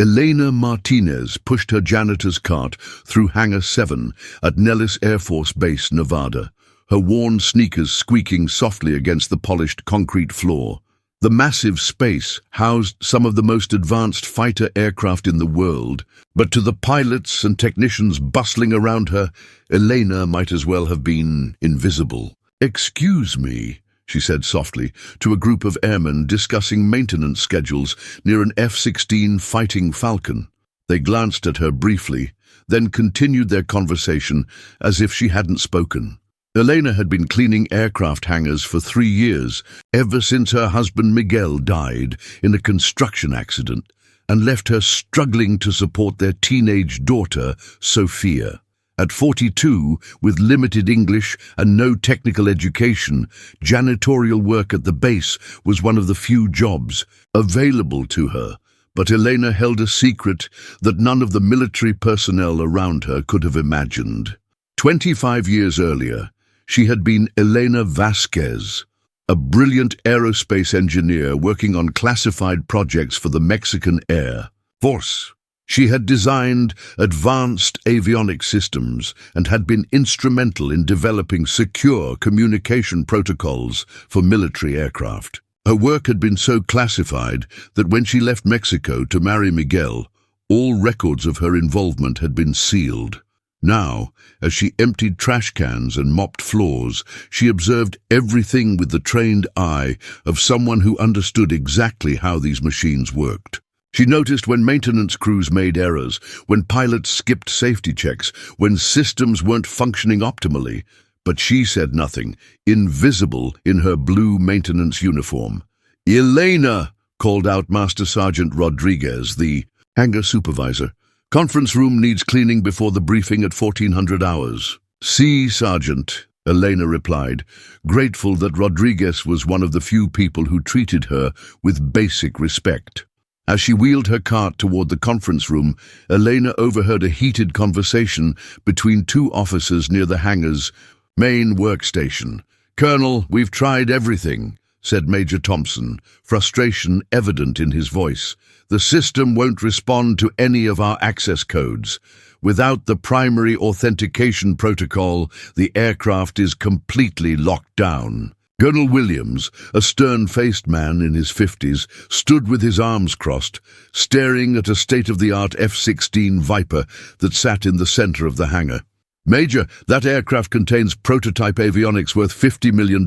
Elena Martinez pushed her janitor's cart through Hangar 7 at Nellis Air Force Base, Nevada, her worn sneakers squeaking softly against the polished concrete floor. The massive space housed some of the most advanced fighter aircraft in the world, but to the pilots and technicians bustling around her, Elena might as well have been invisible. "Excuse me," she said softly to a group of airmen discussing maintenance schedules near an F-16 Fighting Falcon. They glanced at her briefly, then continued their conversation as if she hadn't spoken. Elena had been cleaning aircraft hangars for 3 years, ever since her husband Miguel died in a construction accident and left her struggling to support their teenage daughter, Sophia. At 42, with limited English and no technical education, janitorial work at the base was one of the few jobs available to her. But Elena held a secret that none of the military personnel around her could have imagined. 25 years earlier, she had been Elena Vasquez, a brilliant aerospace engineer working on classified projects for the Mexican Air Force. She had designed advanced avionics systems and had been instrumental in developing secure communication protocols for military aircraft. Her work had been so classified that when she left Mexico to marry Miguel, all records of her involvement had been sealed. Now, as she emptied trash cans and mopped floors, she observed everything with the trained eye of someone who understood exactly how these machines worked. She noticed when maintenance crews made errors, when pilots skipped safety checks, when systems weren't functioning optimally. But she said nothing, invisible in her blue maintenance uniform. "Elena!" called out Master Sergeant Rodriguez, the hangar supervisor. "Conference room needs cleaning before the briefing at 1400 hours. "Si, Sergeant," Elena replied, grateful that Rodriguez was one of the few people who treated her with basic respect. As she wheeled her cart toward the conference room, Elena overheard a heated conversation between 2 officers near the hangar's main workstation. "Colonel, we've tried everything," said Major Thompson, frustration evident in his voice. "The system won't respond to any of our access codes. Without the primary authentication protocol, the aircraft is completely locked down." Colonel Williams, a stern-faced man in his 50s, stood with his arms crossed, staring at a state-of-the-art F-16 Viper that sat in the center of the hangar. "Major, that aircraft contains prototype avionics worth $50 million.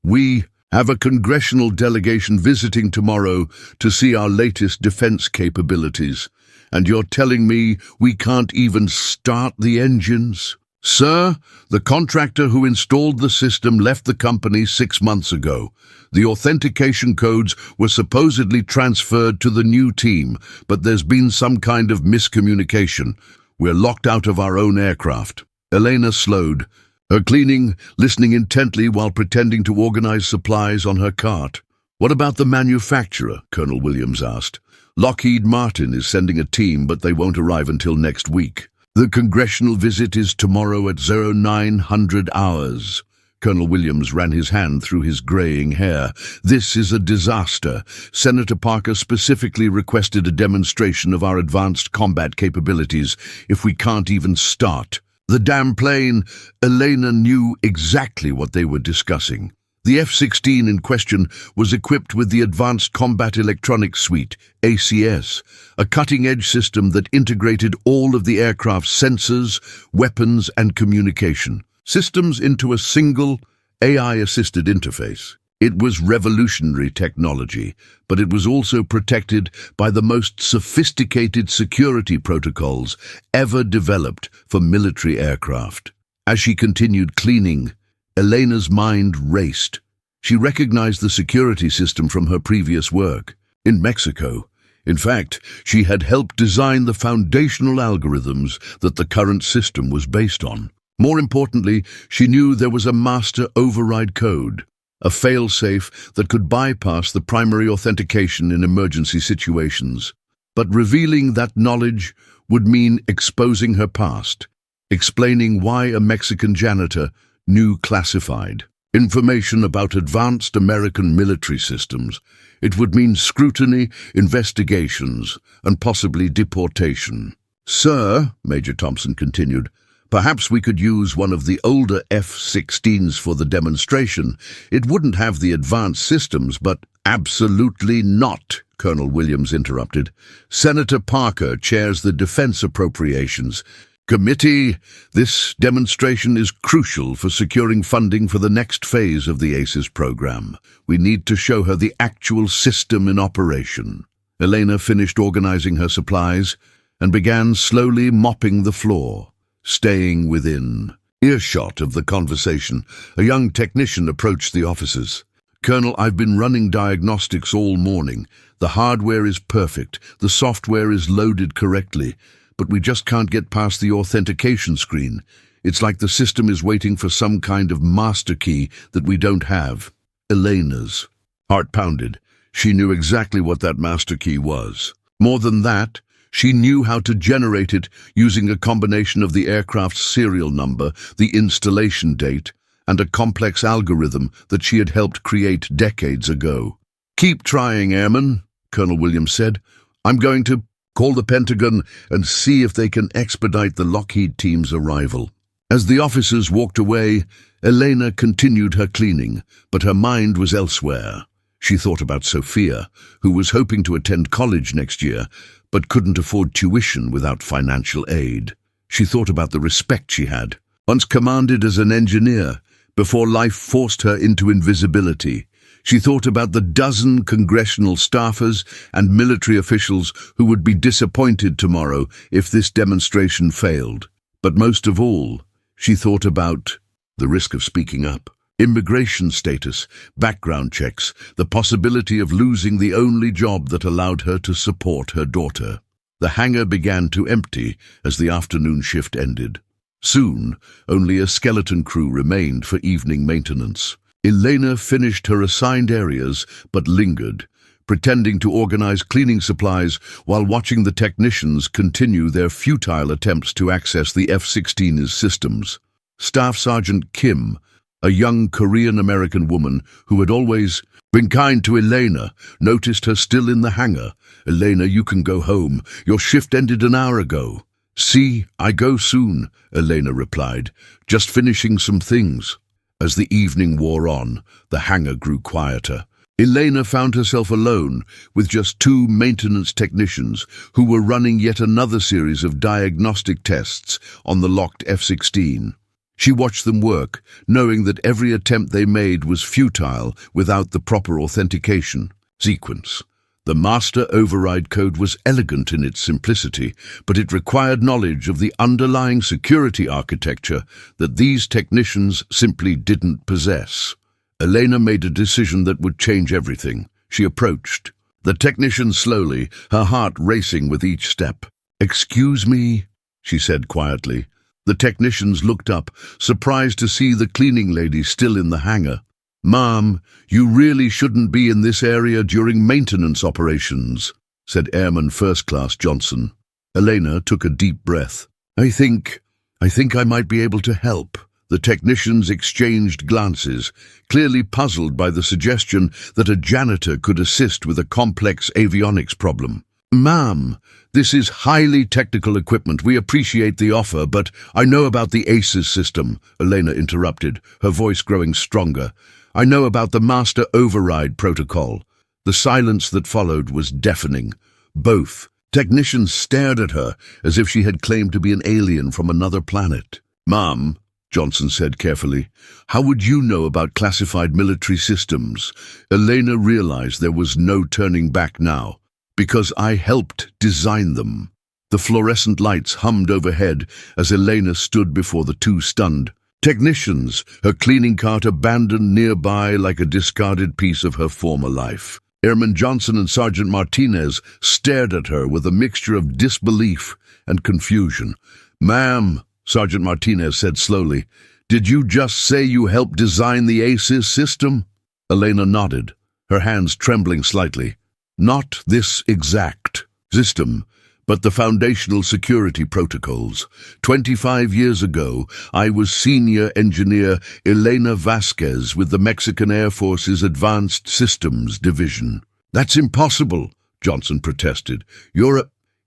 We have a congressional delegation visiting tomorrow to see our latest defense capabilities. And you're telling me we can't even start the engines?" "Sir, the contractor who installed the system left the company 6 months ago. The authentication codes were supposedly transferred to the new team, but there's been some kind of miscommunication. We're locked out of our own aircraft." Elena slowed, her cleaning, listening intently while pretending to organize supplies on her cart. "What about the manufacturer?" Colonel Williams asked. "Lockheed Martin is sending a team, but they won't arrive until next week. The congressional visit is tomorrow at 0900 hours. Colonel Williams ran his hand through his graying hair. "This is a disaster. Senator Parker specifically requested a demonstration of our advanced combat capabilities if we can't even start." The damn plane! Elena knew exactly what they were discussing. The F-16 in question was equipped with the Advanced Combat Electronics Suite, ACS, a cutting-edge system that integrated all of the aircraft's sensors, weapons, and communication systems into a single AI-assisted interface. It was revolutionary technology, but it was also protected by the most sophisticated security protocols ever developed for military aircraft. As she continued cleaning, Elena's mind raced. She recognized the security system from her previous work in Mexico. In fact, she had helped design the foundational algorithms that the current system was based on. More importantly, she knew there was a master override code, a fail-safe that could bypass the primary authentication in emergency situations. But revealing that knowledge would mean exposing her past, explaining why a Mexican janitor knew classified information about advanced American military systems. It would mean scrutiny, investigations, and possibly deportation. Sir, Major Thompson continued, perhaps we could use one of the older F-16s for the demonstration. It wouldn't have the advanced systems, but absolutely not, Colonel Williams interrupted. Senator Parker chairs the Defense Appropriations Committee. This demonstration is crucial for securing funding for the next phase of the ACES program. We need to show her the actual system in operation. Elena finished organizing her supplies and began slowly mopping the floor. Staying within earshot of the conversation, a young technician approached the officers. Colonel, I've been running diagnostics all morning. The hardware is perfect, the software is loaded correctly, but we just can't get past the authentication screen. It's like the system is waiting for some kind of master key that we don't have. Elena's heart pounded. She knew exactly what that master key was. More than that, she knew how to generate it using a combination of the aircraft's serial number, the installation date, and a complex algorithm that she had helped create decades ago. "Keep trying, Airman," Colonel Williams said. "I'm going to call the Pentagon and see if they can expedite the Lockheed team's arrival." As the officers walked away, Elena continued her cleaning, but her mind was elsewhere. She thought about Sophia, who was hoping to attend college next year, but couldn't afford tuition without financial aid. She thought about the respect she had, once commanded as an engineer, before life forced her into invisibility. She thought about the dozen congressional staffers and military officials who would be disappointed tomorrow if this demonstration failed. But most of all, she thought about the risk of speaking up. Immigration status, background checks, the possibility of losing the only job that allowed her to support her daughter. The hangar began to empty as the afternoon shift ended. Soon, only a skeleton crew remained for evening maintenance. Elena finished her assigned areas but lingered, pretending to organize cleaning supplies while watching the technicians continue their futile attempts to access the F-16's systems. Staff Sergeant Kim, a young Korean-American woman who had always been kind to Elena, noticed her still in the hangar. "Elena, you can go home. Your shift ended an hour ago." "See, I go soon," Elena replied, "just finishing some things." As the evening wore on, the hangar grew quieter. Elena found herself alone with just two maintenance technicians who were running yet another series of diagnostic tests on the locked F-16. She watched them work, knowing that every attempt they made was futile without the proper authentication sequence. The master override code was elegant in its simplicity, but it required knowledge of the underlying security architecture that these technicians simply didn't possess. Elena made a decision that would change everything. She approached the technician slowly, her heart racing with each step. "Excuse me," she said quietly. The technicians looked up, surprised to see the cleaning lady still in the hangar. "Ma'am, you really shouldn't be in this area during maintenance operations," said Airman First Class Johnson. Elena took a deep breath. I think I might be able to help." The technicians exchanged glances, clearly puzzled by the suggestion that a janitor could assist with a complex avionics problem. "Ma'am, this is highly technical equipment. We appreciate the offer, but I know about the ACES system," Elena interrupted, her voice growing stronger. "I know about the master override protocol." The silence that followed was deafening. Both technicians stared at her as if she had claimed to be an alien from another planet. "Ma'am," Johnson said carefully, "how would you know about classified military systems?" Elena realized there was no turning back now. "Because I helped design them." The fluorescent lights hummed overhead as Elena stood before the two stunned technicians, her cleaning cart abandoned nearby like a discarded piece of her former life. Airman Johnson and Sergeant Martinez stared at her with a mixture of disbelief and confusion. "Ma'am," Sergeant Martinez said slowly, "did you just say you helped design the ACES system?" Elena nodded, her hands trembling slightly. "Not this exact system, but the foundational security protocols. 25 years ago, I was senior engineer Elena Vasquez with the Mexican Air Force's Advanced Systems Division. That's impossible, Johnson protested.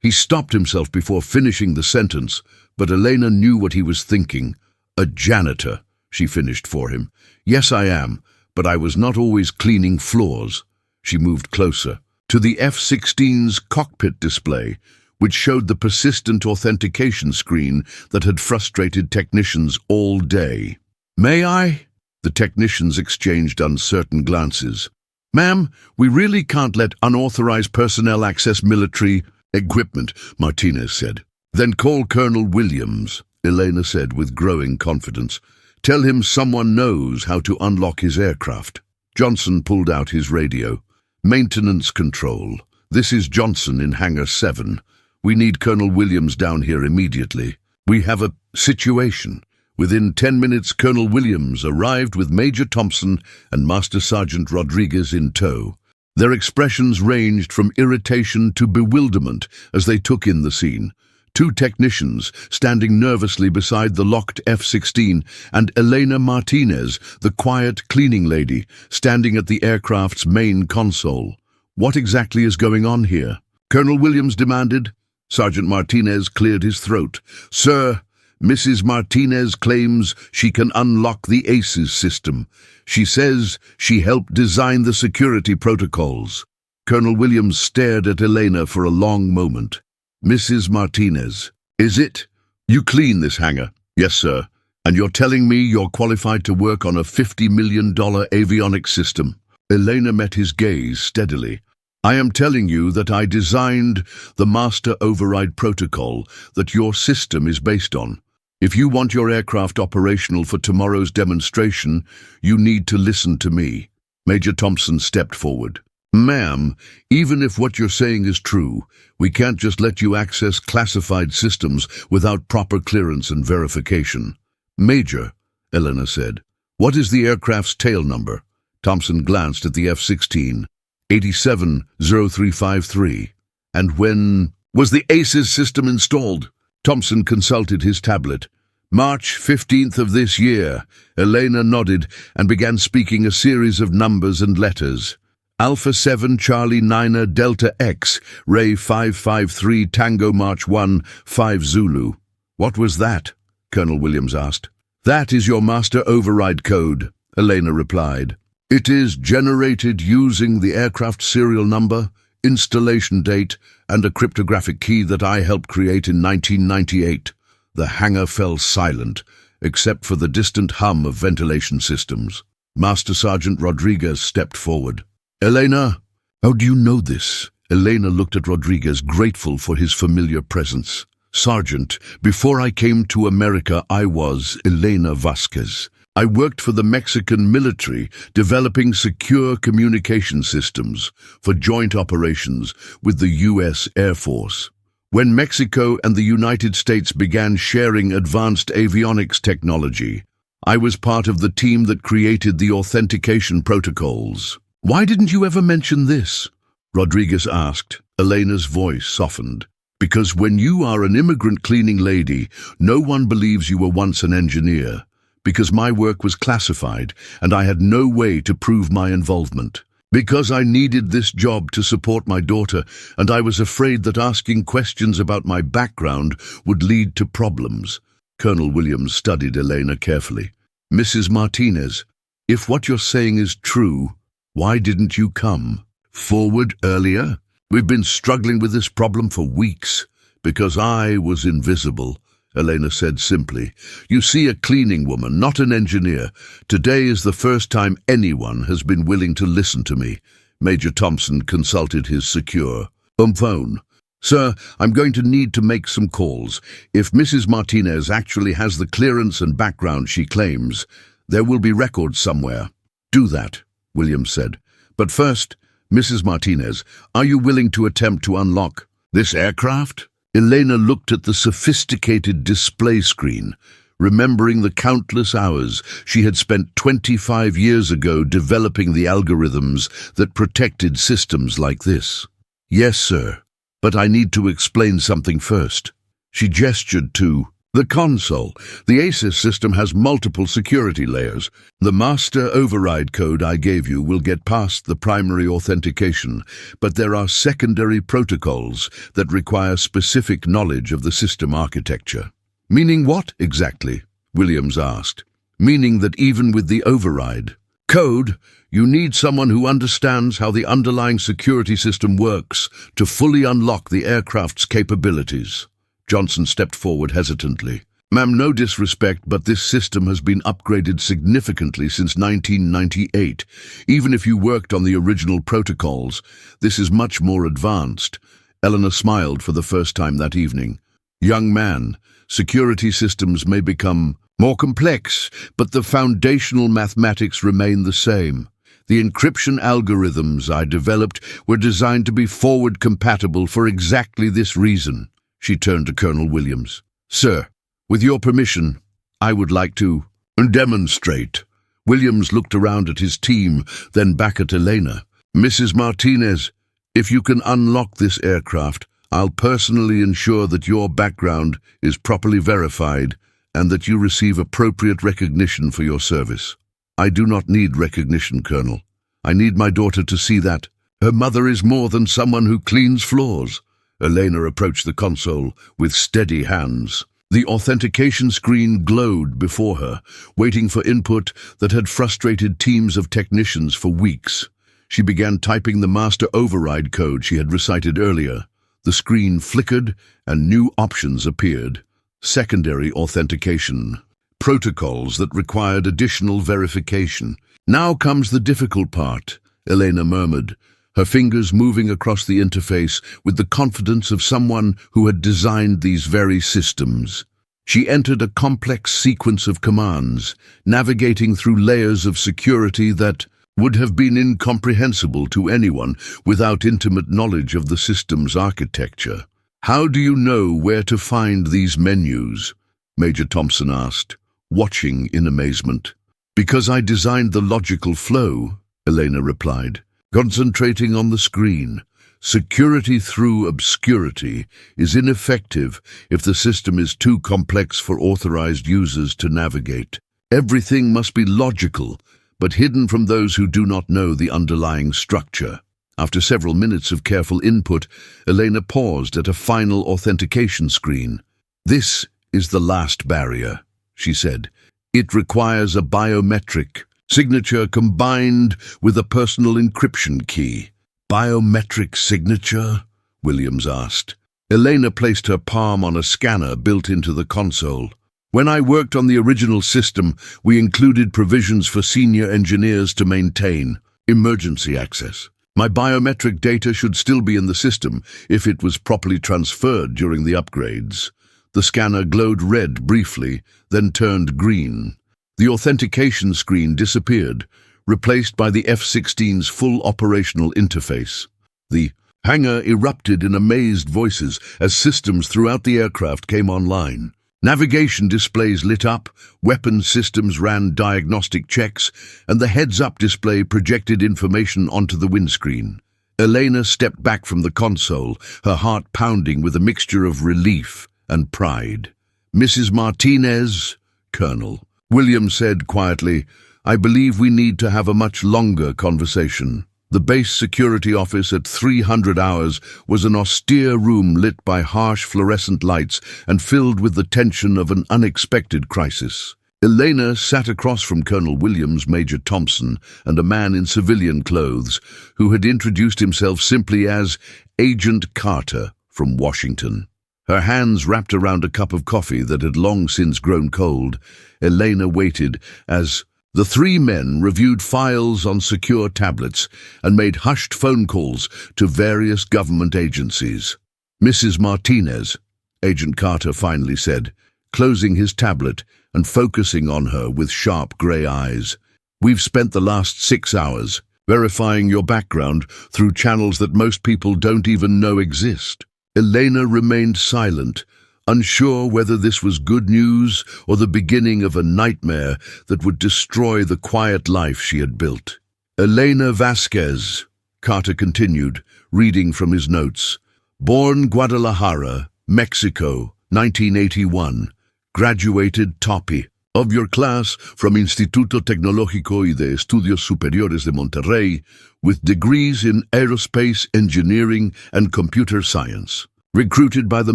He stopped himself before finishing the sentence, but Elena knew what he was thinking. A janitor, she finished for him. Yes, I am, but I was not always cleaning floors. She moved closer to the F-16's cockpit display, which showed the persistent authentication screen that had frustrated technicians all day. May I? The technicians exchanged uncertain glances. Ma'am, we really can't let unauthorized personnel access military equipment, Martinez said. Then call Colonel Williams, Elena said with growing confidence. Tell him someone knows how to unlock his aircraft. Johnson pulled out his radio. Maintenance control. This is Johnson in Hangar 7. We need Colonel Williams down here immediately. We have a situation. Within 10 minutes, Colonel Williams arrived with Major Thompson and Master Sergeant Rodriguez in tow. Their expressions ranged from irritation to bewilderment as they took in the scene. Two technicians standing nervously beside the locked F-16 and Elena Martinez, the quiet cleaning lady, standing at the aircraft's main console. What exactly is going on here? Colonel Williams demanded. Sergeant Martinez cleared his throat. Sir, Mrs. Martinez claims she can unlock the ACES system. She says she helped design the security protocols. Colonel Williams stared at Elena for a long moment. Mrs. Martinez, is it? You clean this hangar? Yes, sir. And you're telling me you're qualified to work on a $50 million avionics system? Elena met his gaze steadily. I am telling you that I designed the master override protocol that your system is based on. If you want your aircraft operational for tomorrow's demonstration, you need to listen to me. Major Thompson stepped forward. Ma'am, even if what you're saying is true, we can't just let you access classified systems without proper clearance and verification. Major, Elena said, what is the aircraft's tail number? Thompson glanced at the F-16. 870353. And when was the ACES system installed? Thompson consulted his tablet. March 15th of this year. Elena nodded and began speaking a series of numbers and letters. Alpha 7 Charlie Niner Delta X, Ray 553 Tango March 1 5 Zulu. What was that? Colonel Williams asked. That is your master override code, Elena replied. It is generated using the aircraft serial number, installation date, and a cryptographic key that I helped create in 1998. The hangar fell silent, except for the distant hum of ventilation systems. Master Sergeant Rodriguez stepped forward. Elena, how do you know this? Elena looked at Rodriguez, grateful for his familiar presence. Sergeant, before I came to America, I was Elena Vasquez. I worked for the Mexican military, developing secure communication systems for joint operations with the U.S. Air Force. When Mexico and the United States began sharing advanced avionics technology, I was part of the team that created the authentication protocols. Why didn't you ever mention this? Rodriguez asked. Elena's voice softened. Because when you are an immigrant cleaning lady, no one believes you were once an engineer. Because my work was classified, and I had no way to prove my involvement. Because I needed this job to support my daughter, and I was afraid that asking questions about my background would lead to problems. Colonel Williams studied Elena carefully. Mrs. Martinez, if what you're saying is true, why didn't you come forward earlier? We've been struggling with this problem for weeks. Because I was invisible, Elena said simply. You see, a cleaning woman, not an engineer. Today is the first time anyone has been willing to listen to me. Major Thompson consulted his secure phone. Sir, I'm going to need to make some calls. If Mrs. Martinez actually has the clearance and background she claims, there will be records somewhere. Do that, Williams said. But first, Mrs. Martinez, are you willing to attempt to unlock this aircraft? Elena looked at the sophisticated display screen, remembering the countless hours she had spent 25 years ago developing the algorithms that protected systems like this. Yes, sir, but I need to explain something first. She gestured to The console. The ASIS system has multiple security layers. The master override code I gave you will get past the primary authentication, but there are secondary protocols that require specific knowledge of the system architecture. Meaning what, exactly? Williams asked. Meaning that even with the override code, you need someone who understands how the underlying security system works to fully unlock the aircraft's capabilities. Johnson stepped forward hesitantly. Ma'am, no disrespect, but this system has been upgraded significantly since 1998. Even if you worked on the original protocols, this is much more advanced. Elena smiled for the first time that evening. Young man, security systems may become more complex, but the foundational mathematics remain the same. The encryption algorithms I developed were designed to be forward compatible for exactly this reason. She turned to Colonel Williams. Sir, with your permission, I would like to demonstrate. Williams looked around at his team, then back at Elena. Mrs. Martinez, if you can unlock this aircraft, I'll personally ensure that your background is properly verified and that you receive appropriate recognition for your service. I do not need recognition, Colonel. I need my daughter to see that her mother is more than someone who cleans floors. Elena approached the console with steady hands. The authentication screen glowed before her, waiting for input that had frustrated teams of technicians for weeks. She began typing the master override code she had recited earlier. The screen flickered and new options appeared. Secondary authentication. Protocols that required additional verification. Now comes the difficult part, Elena murmured, her fingers moving across the interface with the confidence of someone who had designed these very systems. She entered a complex sequence of commands, navigating through layers of security that would have been incomprehensible to anyone without intimate knowledge of the system's architecture. How do you know where to find these menus? Major Thompson asked, watching in amazement. Because I designed the logical flow, Elena replied, concentrating on the screen. Security through obscurity is ineffective if the system is too complex for authorized users to navigate. Everything must be logical, but hidden from those who do not know the underlying structure. After several minutes of careful input, Elena paused at a final authentication screen. This is the last barrier, she said. It requires a biometric signature combined with a personal encryption key. Biometric signature? Williams asked. Elena placed her palm on a scanner built into the console. When I worked on the original system, we included provisions for senior engineers to maintain emergency access. My biometric data should still be in the system if it was properly transferred during the upgrades. The scanner glowed red briefly, then turned green. The authentication screen disappeared, replaced by the F-16's full operational interface. The hangar erupted in amazed voices as systems throughout the aircraft came online. Navigation displays lit up, weapons systems ran diagnostic checks, and the heads-up display projected information onto the windscreen. Elena stepped back from the console, her heart pounding with a mixture of relief and pride. Mrs. Martinez, Colonel. Williams said quietly, I believe we need to have a much longer conversation. The base security office at 300 hours was an austere room lit by harsh fluorescent lights and filled with the tension of an unexpected crisis. Elena sat across from Colonel Williams, Major Thompson, and a man in civilian clothes who had introduced himself simply as Agent Carter from Washington. Her hands wrapped around a cup of coffee that had long since grown cold, Elena waited as the three men reviewed files on secure tablets and made hushed phone calls to various government agencies. Mrs. Martinez, Agent Carter finally said, closing his tablet and focusing on her with sharp grey eyes. We've spent the last 6 hours verifying your background through channels that most people don't even know exist. Elena remained silent, unsure whether this was good news or the beginning of a nightmare that would destroy the quiet life she had built. Elena Vasquez, Carter continued, reading from his notes. Born Guadalajara, Mexico, 1981. graduated TOPI of your class from Instituto Tecnológico y de Estudios Superiores de Monterrey with degrees in aerospace, engineering, and computer science. Recruited by the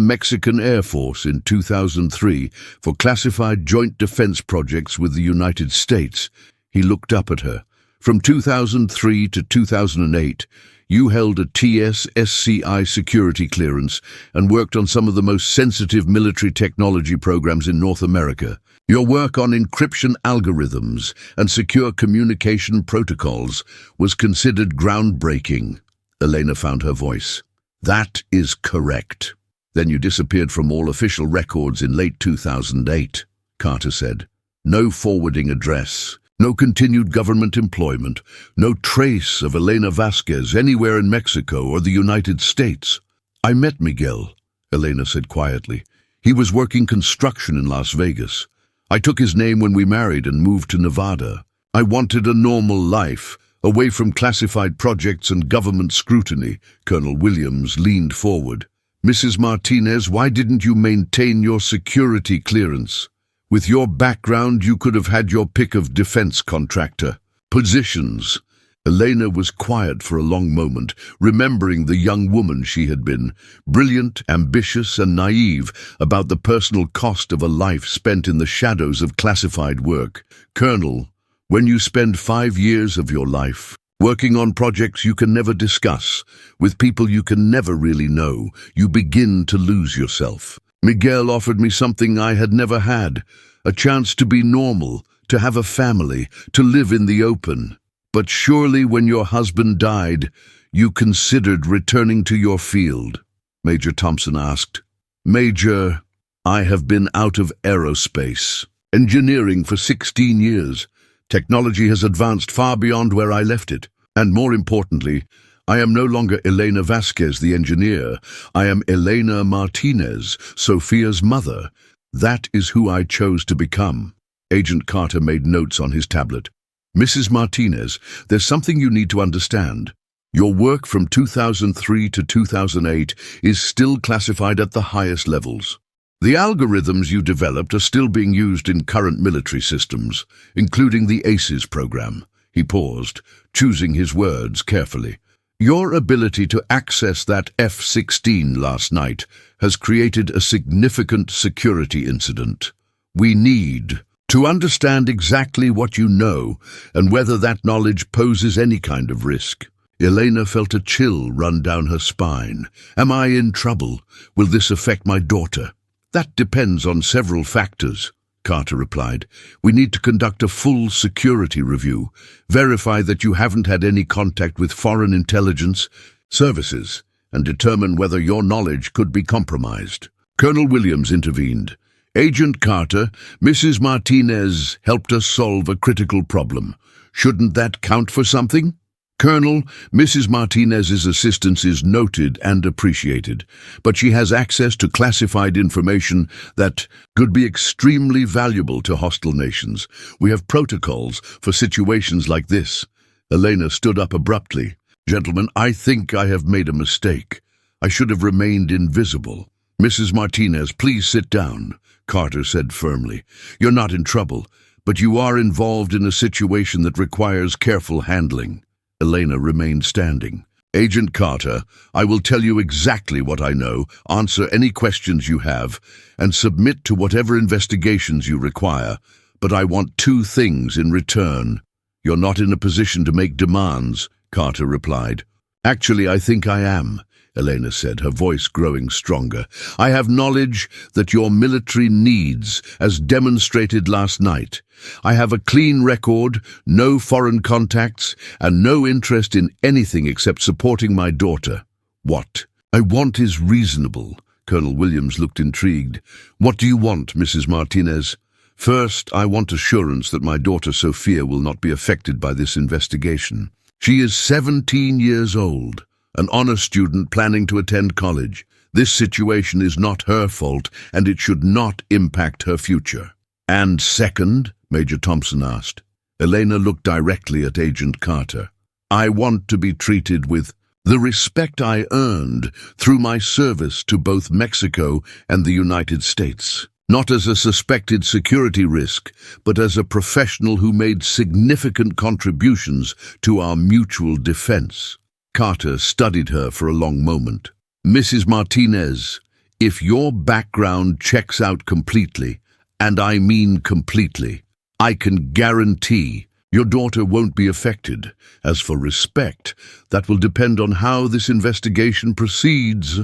Mexican Air Force in 2003 for classified joint defense projects with the United States, he looked up at her. From 2003 to 2008, you held a TS-SCI security clearance and worked on some of the most sensitive military technology programs in North America. Your work on encryption algorithms and secure communication protocols was considered groundbreaking. Elena found her voice. That is correct. Then you disappeared from all official records in late 2008, Carter said. No forwarding address, no continued government employment, no trace of Elena Vasquez anywhere in Mexico or the United States. I met Miguel, Elena said quietly. He was working construction in Las Vegas. I took his name when we married and moved to Nevada. I wanted a normal life, away from classified projects and government scrutiny. Colonel Williams leaned forward. Mrs. Martinez, why didn't you maintain your security clearance? With your background, you could have had your pick of defense contractor positions. Elena was quiet for a long moment, remembering the young woman she had been, brilliant, ambitious, and naive about the personal cost of a life spent in the shadows of classified work. Colonel, when you spend 5 years of your life working on projects you can never discuss, with people you can never really know, you begin to lose yourself. Miguel offered me something I had never had, a chance to be normal, to have a family, to live in the open. But surely when your husband died, you considered returning to your field? Major Thompson asked. Major, I have been out of aerospace, engineering for 16 years. Technology has advanced far beyond where I left it. And more importantly, I am no longer Elena Vasquez, the engineer. I am Elena Martinez, Sophia's mother. That is who I chose to become. Agent Carter made notes on his tablet. Mrs. Martinez, there's something you need to understand. Your work from 2003 to 2008 is still classified at the highest levels. The algorithms you developed are still being used in current military systems, including the ACES program. He paused, choosing his words carefully. Your ability to access that F-16 last night has created a significant security incident. We need to understand exactly what you know and whether that knowledge poses any kind of risk. Elena felt a chill run down her spine. Am I in trouble? Will this affect my daughter? That depends on several factors, Carter replied. We need to conduct a full security review, verify that you haven't had any contact with foreign intelligence services, and determine whether your knowledge could be compromised. Colonel Williams intervened. Agent Carter, Mrs. Martinez helped us solve a critical problem. Shouldn't that count for something? Colonel, Mrs. Martinez's assistance is noted and appreciated, but she has access to classified information that could be extremely valuable to hostile nations. We have protocols for situations like this. Elena stood up abruptly. Gentlemen, I think I have made a mistake. I should have remained invisible. Mrs. Martinez, please sit down, Carter said firmly. You're not in trouble, but you are involved in a situation that requires careful handling. Elena remained standing. Agent Carter, I will tell you exactly what I know, answer any questions you have, and submit to whatever investigations you require. But I want 2 things in return. You're not in a position to make demands, Carter replied. Actually, I think I am, Elena said, her voice growing stronger. I have knowledge that your military needs, as demonstrated last night. I have a clean record, no foreign contacts, and no interest in anything except supporting my daughter. What I want is reasonable. Colonel Williams looked intrigued. What do you want, Mrs. Martinez? First, I want assurance that my daughter Sophia will not be affected by this investigation. She is 17 years old, an honor student planning to attend college. This situation is not her fault, and it should not impact her future. And second, Major Thompson asked. Elena looked directly at Agent Carter. I want to be treated with the respect I earned through my service to both Mexico and the United States. not as a suspected security risk, but as a professional who made significant contributions to our mutual defense. Carter studied her for a long moment. Mrs. Martinez, if your background checks out completely, and I mean completely, I can guarantee your daughter won't be affected. As for respect, that will depend on how this investigation proceeds.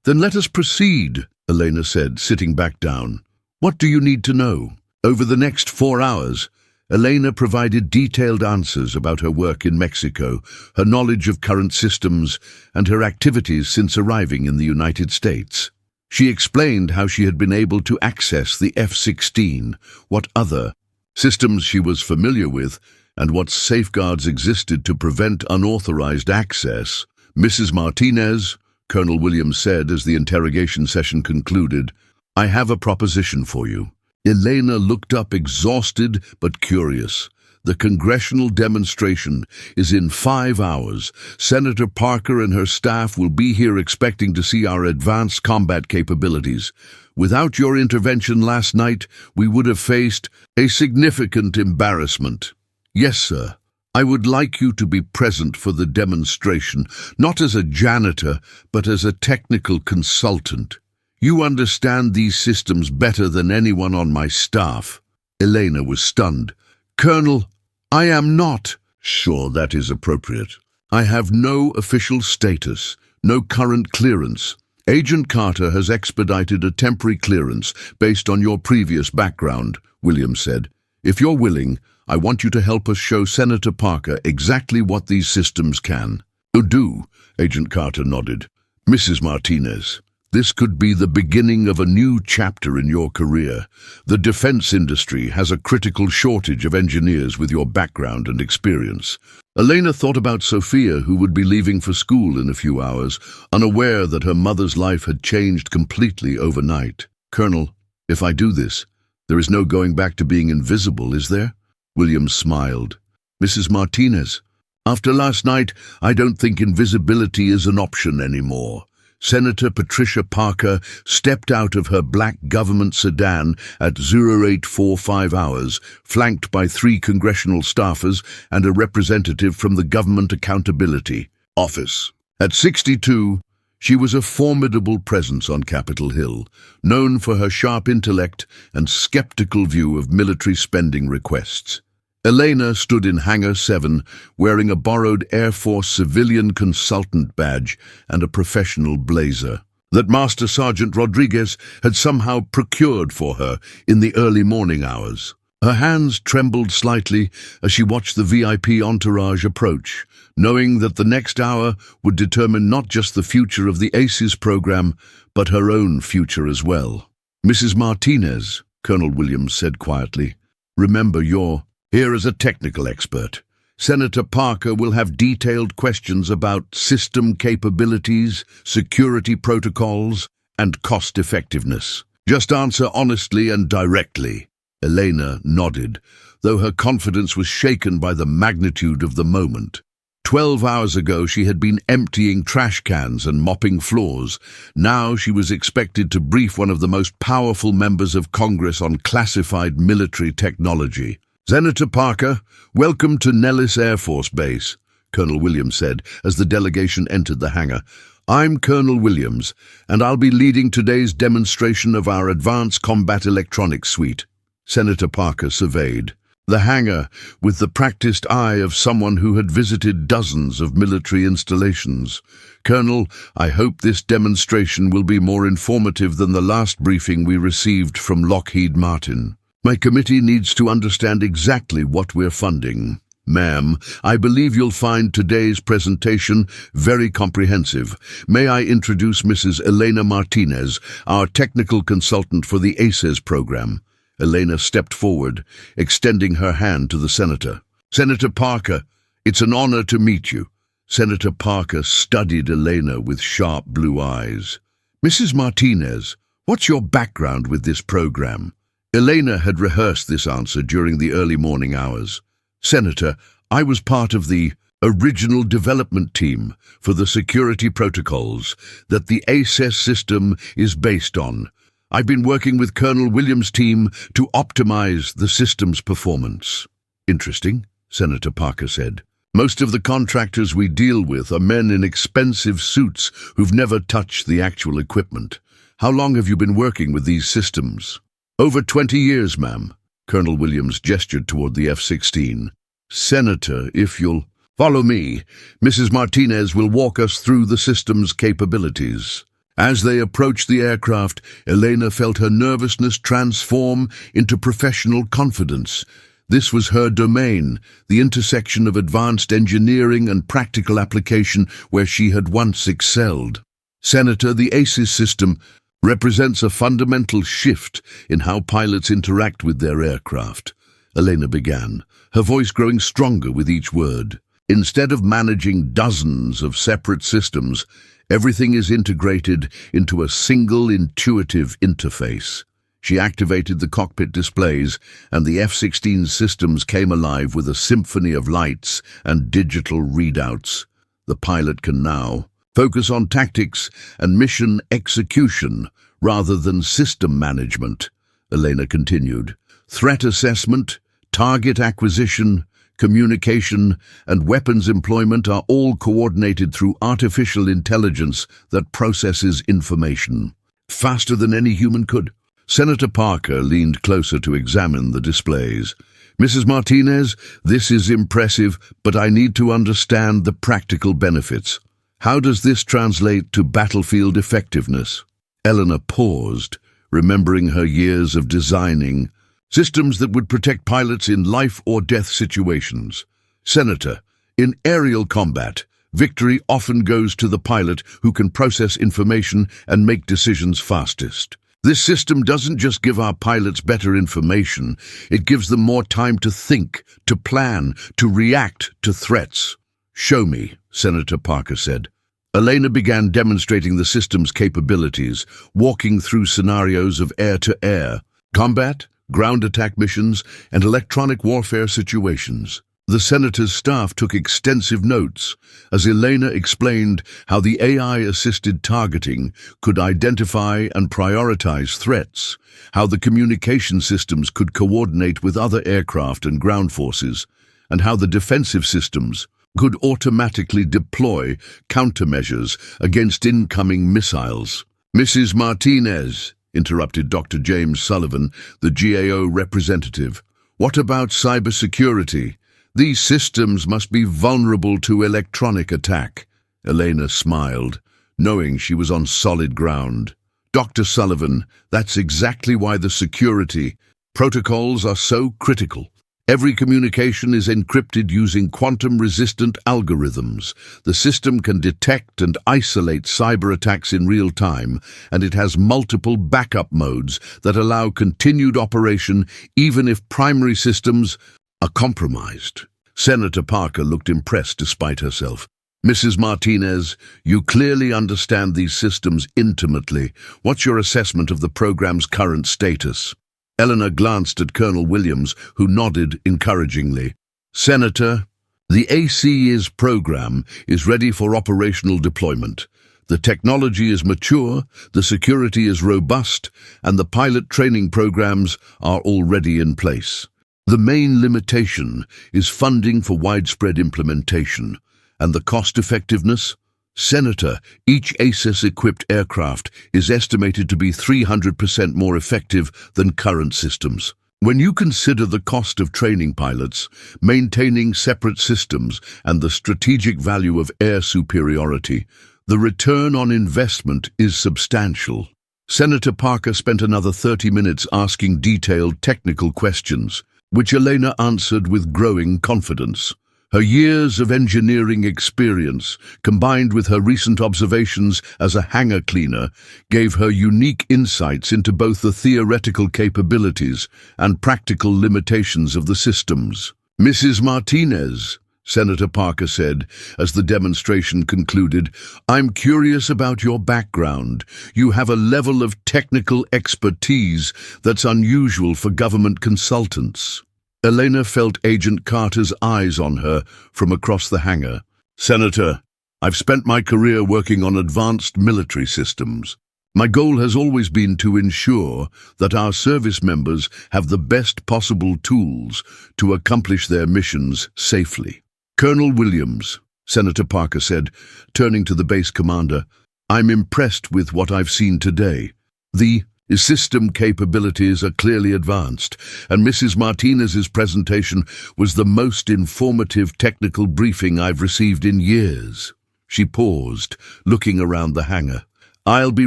Then let us proceed, Elena said, sitting back down. What do you need to know? Over the next 4 hours, Elena provided detailed answers about her work in Mexico, her knowledge of current systems, and her activities since arriving in the United States. She explained how she had been able to access the F-16, what other systems she was familiar with, and what safeguards existed to prevent unauthorized access. Mrs. Martinez, Colonel Williams said as the interrogation session concluded, I have a proposition for you. Elena looked up, exhausted but curious. The congressional demonstration is in 5 hours. Senator Parker and her staff will be here expecting to see our advanced combat capabilities. Without your intervention last night, we would have faced a significant embarrassment. Yes, sir. I would like you to be present for the demonstration, not as a janitor, but as a technical consultant. You understand these systems better than anyone on my staff. Elena was stunned. Colonel, I am not. Sure, that is appropriate. I have no official status, no current clearance. Agent Carter has expedited a temporary clearance based on your previous background, Williams said. If you're willing, I want you to help us show Senator Parker exactly what these systems can. You do, Agent Carter nodded. Mrs. Martinez, this could be the beginning of a new chapter in your career. The defense industry has a critical shortage of engineers with your background and experience. Elena thought about Sophia, who would be leaving for school in a few hours, unaware that her mother's life had changed completely overnight. Colonel, if I do this, there is no going back to being invisible, is there? Williams smiled. Mrs. Martinez, after last night, I don't think invisibility is an option anymore. Senator Patricia Parker stepped out of her black government sedan at 0845 hours, flanked by 3 congressional staffers and a representative from the Government Accountability Office. At 62, she was a formidable presence on Capitol Hill, known for her sharp intellect and skeptical view of military spending requests. Elena stood in Hangar 7, wearing a borrowed Air Force civilian consultant badge and a professional blazer that Master Sergeant Rodriguez had somehow procured for her in the early morning hours. Her hands trembled slightly as she watched the VIP entourage approach, knowing that the next hour would determine not just the future of the ACES program, but her own future as well. Mrs. Martinez, Colonel Williams said quietly, remember you're here as a technical expert. Senator Parker will have detailed questions about system capabilities, security protocols, and cost-effectiveness. Just answer honestly and directly. Elena nodded, though her confidence was shaken by the magnitude of the moment. 12 hours ago she had been emptying trash cans and mopping floors. Now she was expected to brief one of the most powerful members of Congress on classified military technology. Senator Parker, welcome to Nellis Air Force Base, Colonel Williams said as the delegation entered the hangar. I'm Colonel Williams, and I'll be leading today's demonstration of our advanced combat electronics suite. Senator Parker surveyed the hangar with the practiced eye of someone who had visited dozens of military installations. Colonel, I hope this demonstration will be more informative than the last briefing we received from Lockheed Martin. My committee needs to understand exactly what we're funding. Ma'am, I believe you'll find today's presentation very comprehensive. May I introduce Mrs. Elena Martinez, our technical consultant for the ACES program. Elena stepped forward, extending her hand to the senator. Senator Parker, it's an honor to meet you. Senator Parker studied Elena with sharp blue eyes. Mrs. Martinez, what's your background with this program? Elena had rehearsed this answer during the early morning hours. Senator, I was part of the original development team for the security protocols that the ACES system is based on. I've been working with Colonel Williams' team to optimize the system's performance. Interesting, Senator Parker said. Most of the contractors we deal with are men in expensive suits who've never touched the actual equipment. How long have you been working with these systems? Over 20 years, ma'am. Colonel Williams gestured toward the F-16. Senator, if you'll follow me, Mrs. Martinez will walk us through the system's capabilities. As they approached the aircraft, Elena felt her nervousness transform into professional confidence. This was her domain, the intersection of advanced engineering and practical application where she had once excelled. Senator, the ACES system represents a fundamental shift in how pilots interact with their aircraft. Elena began, her voice growing stronger with each word. Instead of managing dozens of separate systems, everything is integrated into a single intuitive interface. She activated the cockpit displays, and the F-16 systems came alive with a symphony of lights and digital readouts. The pilot can now focus on tactics and mission execution rather than system management, Elena continued. Threat assessment, target acquisition, communication, and weapons employment are all coordinated through artificial intelligence that processes information faster than any human could. Senator Parker leaned closer to examine the displays. Mrs. Martinez, this is impressive, but I need to understand the practical benefits. How does this translate to battlefield effectiveness? Elena paused, remembering her years of designing systems that would protect pilots in life-or-death situations. Senator, in aerial combat, victory often goes to the pilot who can process information and make decisions fastest. This system doesn't just give our pilots better information, it gives them more time to think, to plan, to react to threats. Show me, Senator Parker said. Elena began demonstrating the system's capabilities, walking through scenarios of air-to-air, combat, ground attack missions, and electronic warfare situations. The senator's staff took extensive notes as Elena explained how the AI-assisted targeting could identify and prioritize threats, how the communication systems could coordinate with other aircraft and ground forces, and how the defensive systems could automatically deploy countermeasures against incoming missiles. Mrs. Martinez, interrupted Dr. James Sullivan, the GAO representative. What about cybersecurity? These systems must be vulnerable to electronic attack. Elena smiled, knowing she was on solid ground. Dr. Sullivan, that's exactly why the security protocols are so critical. Every communication is encrypted using quantum-resistant algorithms. The system can detect and isolate cyber attacks in real time, and it has multiple backup modes that allow continued operation even if primary systems are compromised. Senator Parker looked impressed despite herself. Mrs. Martinez, you clearly understand these systems intimately. What's your assessment of the program's current status? Elena glanced at Colonel Williams, who nodded encouragingly. Senator, the ACES program is ready for operational deployment. The technology is mature, the security is robust, and the pilot training programs are already in place. The main limitation is funding for widespread implementation, and the cost-effectiveness? Senator, each ACES-equipped aircraft is estimated to be 300% more effective than current systems. When you consider the cost of training pilots, maintaining separate systems, and the strategic value of air superiority, the return on investment is substantial. Senator Parker spent another 30 minutes asking detailed technical questions, which Elena answered with growing confidence. Her years of engineering experience, combined with her recent observations as a hangar cleaner, gave her unique insights into both the theoretical capabilities and practical limitations of the systems. Mrs. Martinez, Senator Parker said, as the demonstration concluded, I'm curious about your background. You have a level of technical expertise that's unusual for government consultants. Elena felt Agent Carter's eyes on her from across the hangar. Senator, I've spent my career working on advanced military systems. My goal has always been to ensure that our service members have the best possible tools to accomplish their missions safely. Colonel Williams, Senator Parker said, turning to the base commander, I'm impressed with what I've seen today. The system capabilities are clearly advanced, and Mrs. Martinez's presentation was the most informative technical briefing I've received in years. She paused, looking around the hangar. I'll be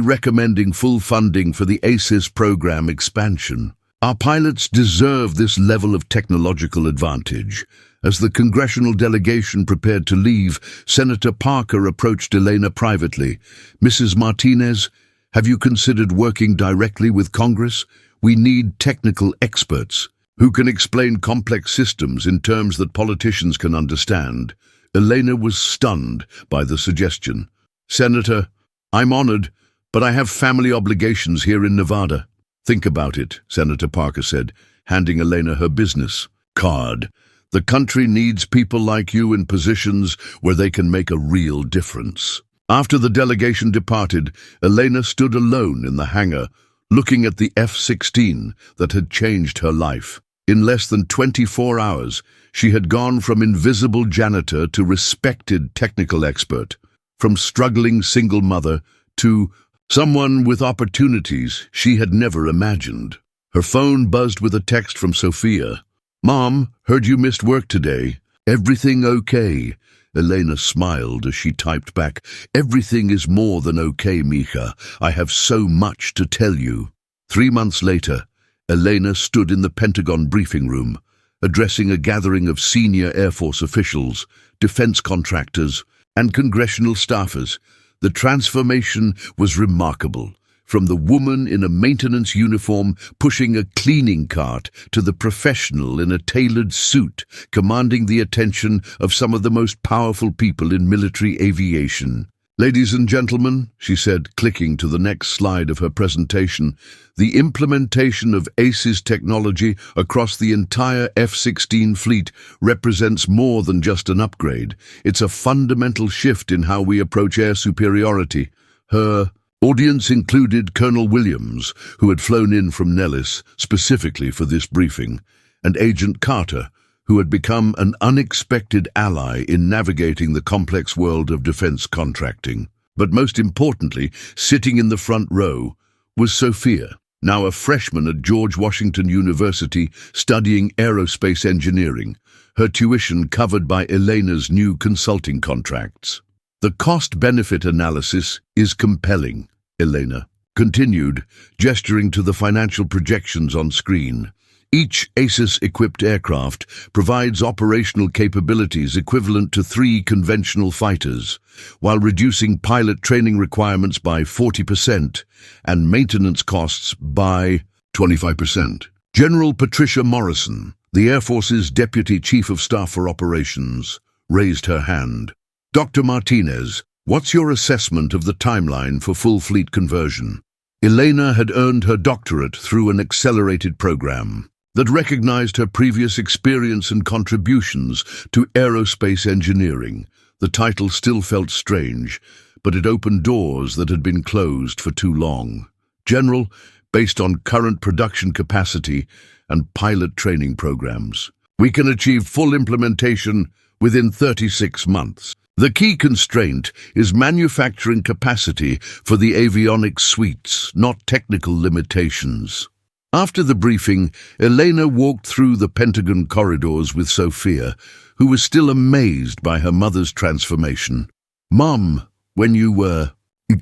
recommending full funding for the ACES program expansion. Our pilots deserve this level of technological advantage. As the congressional delegation prepared to leave, Senator Parker approached Elena privately. Mrs. Martinez, have you considered working directly with Congress? We need technical experts who can explain complex systems in terms that politicians can understand. Elena was stunned by the suggestion. Senator, I'm honored, but I have family obligations here in Nevada. Think about it, Senator Parker said, handing Elena her business card. The country needs people like you in positions where they can make a real difference. After the delegation departed, Elena stood alone in the hangar, looking at the F-16 that had changed her life. In less than 24 hours, she had gone from invisible janitor to respected technical expert, from struggling single mother to someone with opportunities she had never imagined. Her phone buzzed with a text from Sophia. Mom, heard you missed work today. Everything okay? Elena smiled as she typed back, Everything is more than okay, Mika. I have so much to tell you. 3 months later, Elena stood in the Pentagon briefing room, addressing a gathering of senior Air Force officials, defense contractors, and congressional staffers. The transformation was remarkable. From the woman in a maintenance uniform pushing a cleaning cart to the professional in a tailored suit, commanding the attention of some of the most powerful people in military aviation. Ladies and gentlemen, she said, clicking to the next slide of her presentation, the implementation of ACES technology across the entire F-16 fleet represents more than just an upgrade. It's a fundamental shift in how we approach air superiority. Her audience included Colonel Williams, who had flown in from Nellis specifically for this briefing, and Agent Carter, who had become an unexpected ally in navigating the complex world of defense contracting. But most importantly, sitting in the front row, was Sophia, now a freshman at George Washington University studying aerospace engineering, her tuition covered by Elena's new consulting contracts. The cost-benefit analysis is compelling, Elena continued, gesturing to the financial projections on screen. Each ACES-equipped aircraft provides operational capabilities equivalent to 3 conventional fighters, while reducing pilot training requirements by 40% and maintenance costs by 25%. General Patricia Morrison, the Air Force's Deputy Chief of Staff for Operations, raised her hand. Dr. Martinez, what's your assessment of the timeline for full fleet conversion? Elena had earned her doctorate through an accelerated program that recognized her previous experience and contributions to aerospace engineering. The title still felt strange, but it opened doors that had been closed for too long. General, based on current production capacity and pilot training programs, we can achieve full implementation within 36 months. The key constraint is manufacturing capacity for the avionics suites, not technical limitations. After the briefing, Elena walked through the Pentagon corridors with Sophia, who was still amazed by her mother's transformation. Mom, when you were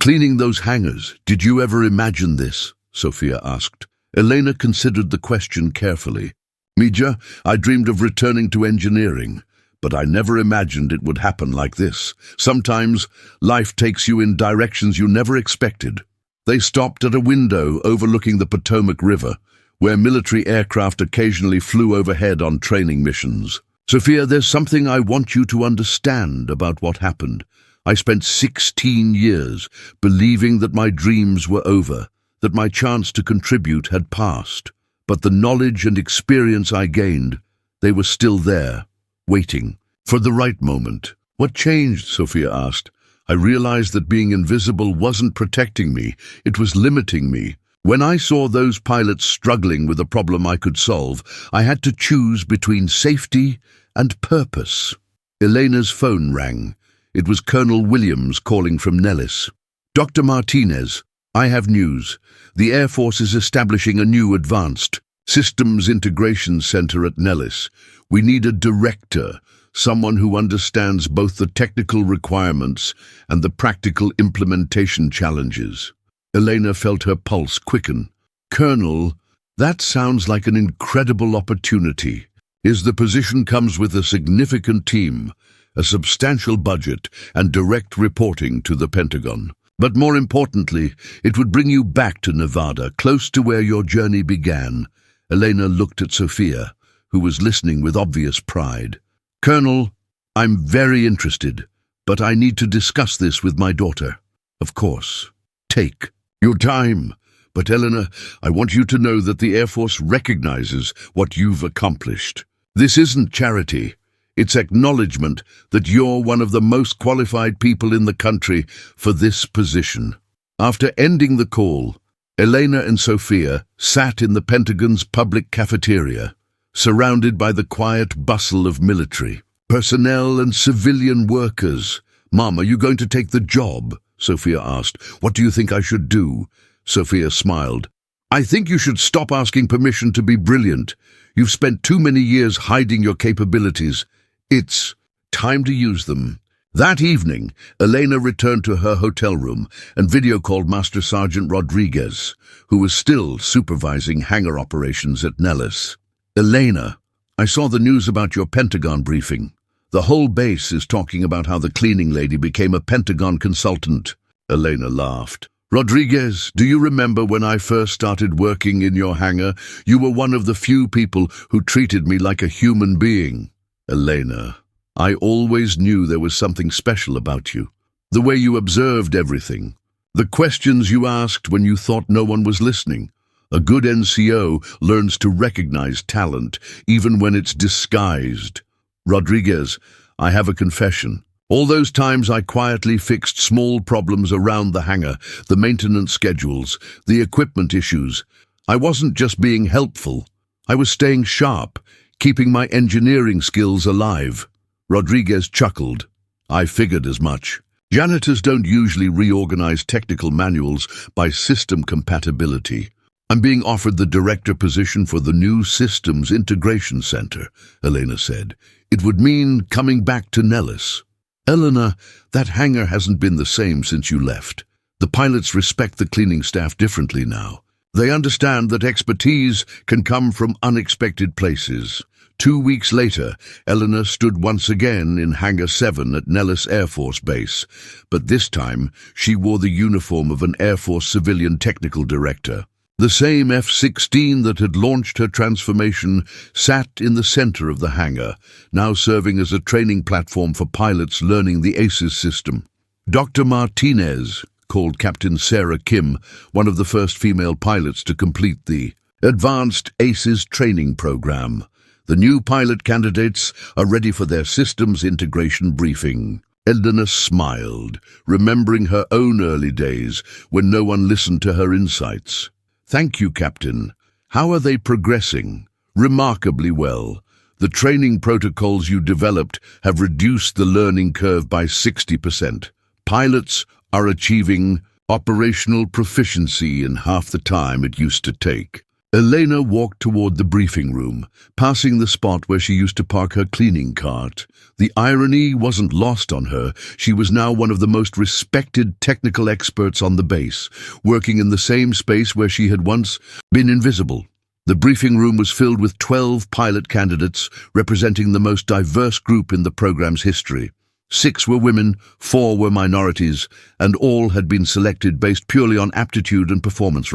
cleaning those hangars, did you ever imagine this? Sophia asked. Elena considered the question carefully. Mija, I dreamed of returning to engineering, but I never imagined it would happen like this. Sometimes life takes you in directions you never expected. They stopped at a window overlooking the Potomac River, where military aircraft occasionally flew overhead on training missions. Sophia, there's something I want you to understand about what happened. I spent 16 years believing that my dreams were over, that my chance to contribute had passed. But the knowledge and experience I gained, they were still there, waiting for the right moment. What changed? Sophia asked. I realized that being invisible wasn't protecting me, it was limiting me. When I saw those pilots struggling with a problem I could solve, I had to choose between safety and purpose. Elena's phone rang. It was Colonel Williams calling from Nellis. "Dr. Martinez, I have news. The Air Force is establishing a new advanced systems integration center at Nellis. We need a director, someone who understands both the technical requirements and the practical implementation challenges." Elena felt her pulse quicken. "Colonel, that sounds like an incredible opportunity. The position comes with a significant team, a substantial budget, and direct reporting to the Pentagon. But more importantly, it would bring you back to Nevada, close to where your journey began." Elena looked at Sophia, who was listening with obvious pride. "Colonel, I'm very interested, but I need to discuss this with my daughter." "Of course. Take your time. But Elena, I want you to know that the Air Force recognizes what you've accomplished. This isn't charity. It's acknowledgement that you're one of the most qualified people in the country for this position." After ending the call, Elena and Sophia sat in the Pentagon's public cafeteria, surrounded by the quiet bustle of military personnel and civilian workers. "Mom, are you going to take the job?" Sophia asked. "What do you think I should do?" Sophia smiled. "I think you should stop asking permission to be brilliant. You've spent too many years hiding your capabilities. It's time to use them." That evening, Elena returned to her hotel room and video called Master Sergeant Rodriguez, who was still supervising hangar operations at Nellis. "Elena, I saw the news about your Pentagon briefing. The whole base is talking about how the cleaning lady became a Pentagon consultant." Elena laughed. "Rodriguez, do you remember when I first started working in your hangar? You were one of the few people who treated me like a human being." "Elena, I always knew there was something special about you. The way you observed everything. The questions you asked when you thought no one was listening. A good NCO learns to recognize talent, even when it's disguised." "Rodriguez, I have a confession. All those times I quietly fixed small problems around the hangar, the maintenance schedules, the equipment issues. I wasn't just being helpful. I was staying sharp, keeping my engineering skills alive." Rodriguez chuckled. "I figured as much. Janitors don't usually reorganize technical manuals by system compatibility. I'm being offered the director position for the new Systems Integration Center," Elena said. "It would mean coming back to Nellis." "Elena, that hangar hasn't been the same since you left. The pilots respect the cleaning staff differently now. They understand that expertise can come from unexpected places." 2 weeks later, Elena stood once again in Hangar 7 at Nellis Air Force Base, but this time she wore the uniform of an Air Force civilian technical director. The same F-16 that had launched her transformation sat in the center of the hangar, now serving as a training platform for pilots learning the ACES system. "Dr. Martinez," called Captain Sarah Kim, one of the first female pilots to complete the Advanced ACES training program. "The new pilot candidates are ready for their systems integration briefing." Elena smiled, remembering her own early days when no one listened to her insights. "Thank you, Captain. How are they progressing?" "Remarkably well. The training protocols you developed have reduced the learning curve by 60%. Pilots are achieving operational proficiency in half the time it used to take." Elena walked toward the briefing room, passing the spot where she used to park her cleaning cart. The irony wasn't lost on her. She was now one of the most respected technical experts on the base, working in the same space where she had once been invisible. The briefing room was filled with 12 pilot candidates, representing the most diverse group in the program's history. 6 were women, 4 were minorities, and all had been selected based purely on aptitude and performance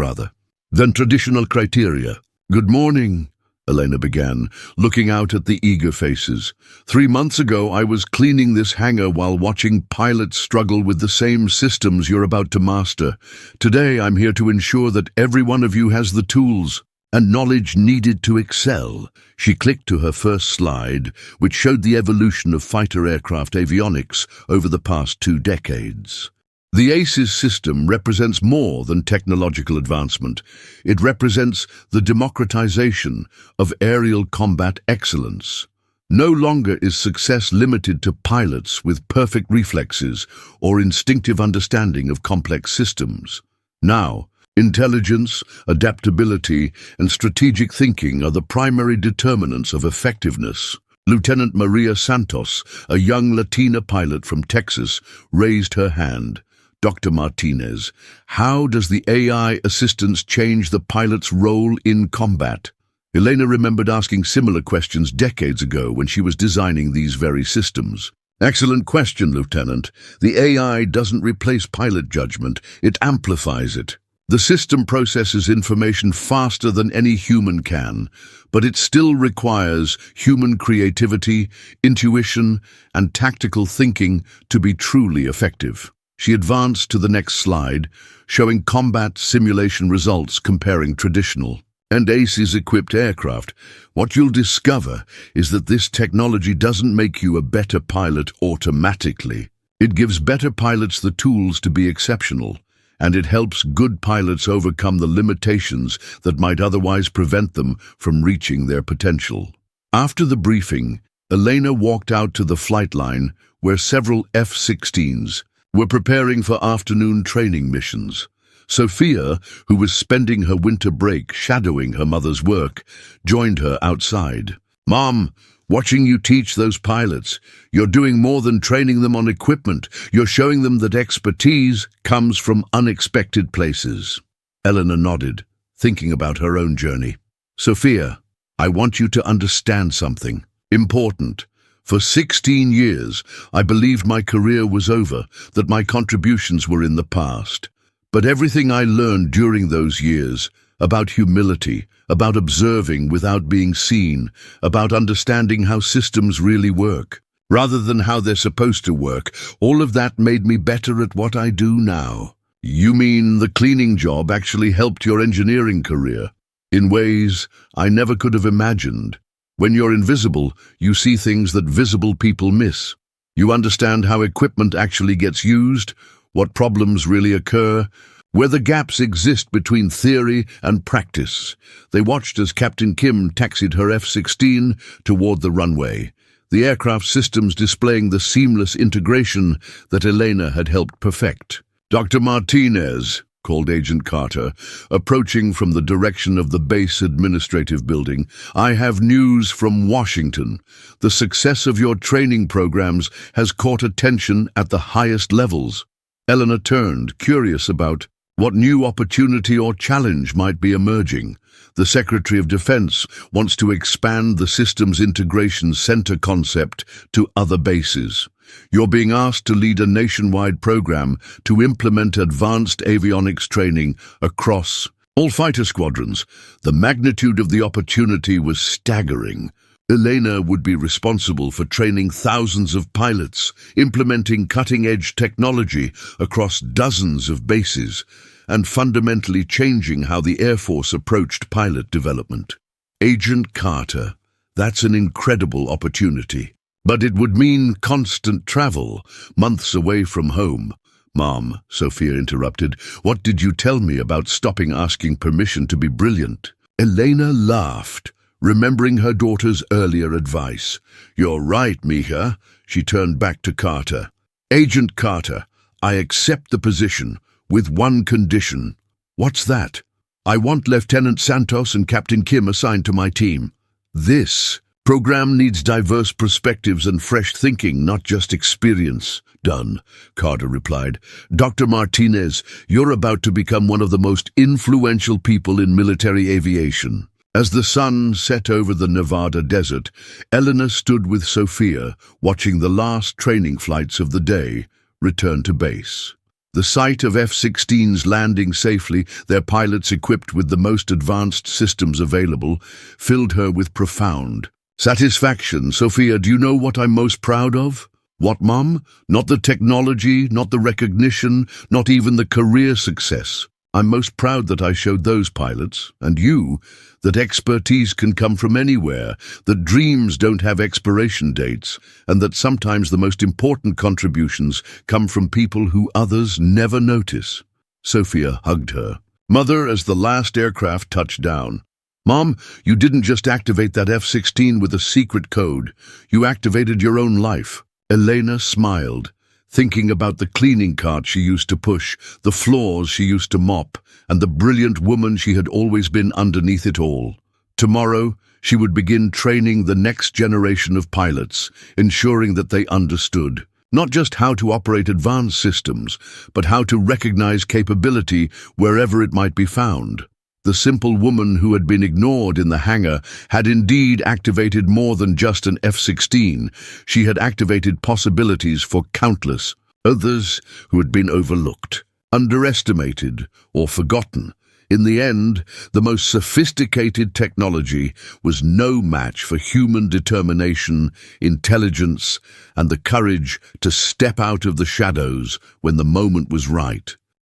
than traditional criteria. "Good morning," Elena began, looking out at the eager faces. 3 months ago, I was cleaning this hangar while watching pilots struggle with the same systems you're about to master. Today, I'm here to ensure that every one of you has the tools, and knowledge needed to excel. She clicked to her first slide, which showed the evolution of fighter aircraft avionics over the past 2 decades. The ACES system represents more than technological advancement. It represents the democratization of aerial combat excellence. No longer is success limited to pilots with perfect reflexes or instinctive understanding of complex systems. Now, intelligence, adaptability, and strategic thinking are the primary determinants of effectiveness. Lieutenant Maria Santos, a young Latina pilot from Texas, raised her hand. Dr. Martinez, how does the AI assistance change the pilot's role in combat? Elena remembered asking similar questions decades ago when she was designing these very systems. Excellent question, Lieutenant. The AI doesn't replace pilot judgment, it amplifies it. The system processes information faster than any human can, but it still requires human creativity, intuition, and tactical thinking to be truly effective. She advanced to the next slide, showing combat simulation results comparing traditional and ACES-equipped aircraft. What you'll discover is that this technology doesn't make you a better pilot automatically. It gives better pilots the tools to be exceptional, and it helps good pilots overcome the limitations that might otherwise prevent them from reaching their potential. After the briefing, Elena walked out to the flight line where several F-16s were preparing for afternoon training missions. Sophia, who was spending her winter break shadowing her mother's work, joined her outside. "Mom, watching you teach those pilots, you're doing more than training them on equipment. You're showing them that expertise comes from unexpected places." Elena nodded, thinking about her own journey. "Sophia, I want you to understand something important. For 16 years, I believed my career was over, that my contributions were in the past. But everything I learned during those years, about humility, about observing without being seen, about understanding how systems really work, rather than how they're supposed to work, all of that made me better at what I do now." "You mean the cleaning job actually helped your engineering career?" "In ways I never could have imagined. When you're invisible, you see things that visible people miss. You understand how equipment actually gets used, what problems really occur, where the gaps exist between theory and practice." They watched as Captain Kim taxied her F-16 toward the runway, the aircraft systems displaying the seamless integration that Elena had helped perfect. "Dr. Martinez," called Agent Carter, approaching from the direction of the base administrative building, "I have news from Washington. The success of your training programs has caught attention at the highest levels." Elena turned, curious about what new opportunity or challenge might be emerging. The Secretary of Defense wants to expand the Systems Integration Center concept to other bases. You're being asked to lead a nationwide program to implement advanced avionics training across all fighter squadrons. The magnitude of the opportunity was staggering. Elena would be responsible for training thousands of pilots, implementing cutting-edge technology across dozens of bases, and fundamentally changing how the Air Force approached pilot development. Agent Carter, that's an incredible opportunity. But it would mean constant travel, months away from home. "Mom," Sophia interrupted, "what did you tell me about stopping asking permission to be brilliant?" Elena laughed, remembering her daughter's earlier advice. "You're right, Mija." She turned back to Carter. "Agent Carter, I accept the position, with one condition." "What's that?" "I want Lieutenant Santos and Captain Kim assigned to my team. This program needs diverse perspectives and fresh thinking, not just experience." "Done," Carter replied. "Dr. Martinez, you're about to become one of the most influential people in military aviation." As the sun set over the Nevada desert, Elena stood with Sophia, watching the last training flights of the day return to base. The sight of F-16s landing safely, their pilots equipped with the most advanced systems available, filled her with profound satisfaction. "Sophia, do you know what I'm most proud of?" "What, Mom?" "Not the technology, not the recognition, not even the career success. I'm most proud that I showed those pilots, and you, that expertise can come from anywhere, that dreams don't have expiration dates, and that sometimes the most important contributions come from people who others never notice. Sophia hugged her mother as the last aircraft touched down. Mom, you didn't just activate that F-16 with a secret code. You activated your own life. Elena smiled, thinking about the cleaning cart she used to push, the floors she used to mop, and the brilliant woman she had always been underneath it all. Tomorrow, she would begin training the next generation of pilots, ensuring that they understood not just how to operate advanced systems, but how to recognize capability wherever it might be found. The simple woman who had been ignored in the hangar had indeed activated more than just an F-16. She had activated possibilities for countless others who had been overlooked, underestimated, or forgotten. In the end, the most sophisticated technology was no match for human determination, intelligence, and the courage to step out of the shadows when the moment was right.